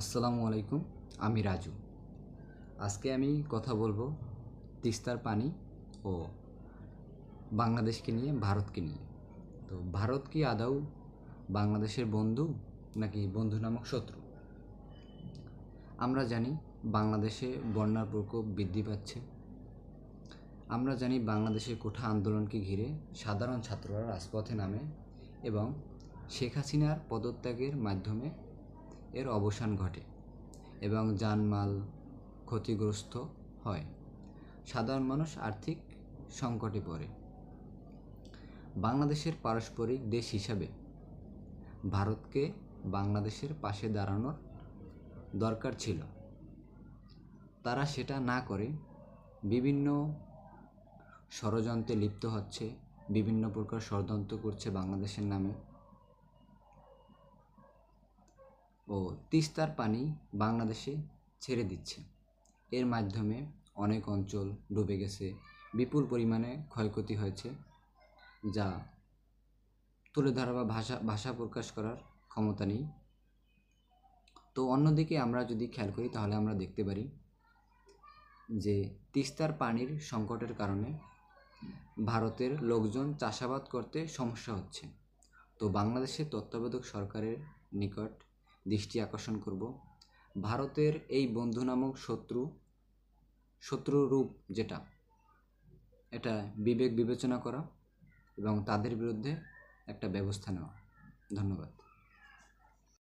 আসসালামু আলাইকুম। আমি রাজু। আজকে আমি কথা বলবো তিস্তার পানি ও বাংলাদেশকে নিয়ে, ভারতকে নিয়ে। তো ভারত কি আদৌ বাংলাদেশের বন্ধু নাকি বন্ধু নামক শত্রু? আমরা জানি বাংলাদেশে বন্যার প্রকোপ বৃদ্ধি পাচ্ছে। আমরা জানি বাংলাদেশের কোঠা আন্দোলনকে ঘিরে সাধারণ ছাত্ররা রাজপথে নামে এবং শেখ হাসিনার পদত্যাগের মাধ্যমে এর অবসান ঘটে এবং জানমাল ক্ষতিগ্রস্ত হয়। সাধারণ মানুষ আর্থিক সংকটে পড়ে। বাংলাদেশের পারস্পরিক দেশ হিসাবে ভারতকে বাংলাদেশের পাশে দাঁড়ানোর দরকার ছিল। তারা সেটা না করে বিভিন্ন ষড়যন্ত্রে লিপ্ত হচ্ছে, বিভিন্ন প্রকার ষড়যন্ত্র করছে বাংলাদেশের নামে ও তিস্তার পানি বাংলাদেশে ছেড়ে দিচ্ছে। এর মাধ্যমে অনেক অঞ্চল ডুবে গেছে, বিপুল পরিমাণে ক্ষয়ক্ষতি হয়েছে, যা তুলে ধরা বা ভাষা প্রকাশ করার ক্ষমতা নেই। তো অন্যদিকে আমরা যদি খেয়াল করি তাহলে আমরা দেখতে পারি যে তিস্তার পানির সংকটের কারণে ভারতের লোকজন চাষাবাদ করতে সমস্যা হচ্ছে। তো বাংলাদেশের তত্ত্বাবধায়ক সরকারের নিকট দৃষ্টি আকর্ষণ করব, ভারতের এই বন্ধু নামক শত্রু রূপ যেটা, এটা বিবেচনা করা এবং তাদের বিরুদ্ধে একটা ব্যবস্থা নেওয়া। ধন্যবাদ।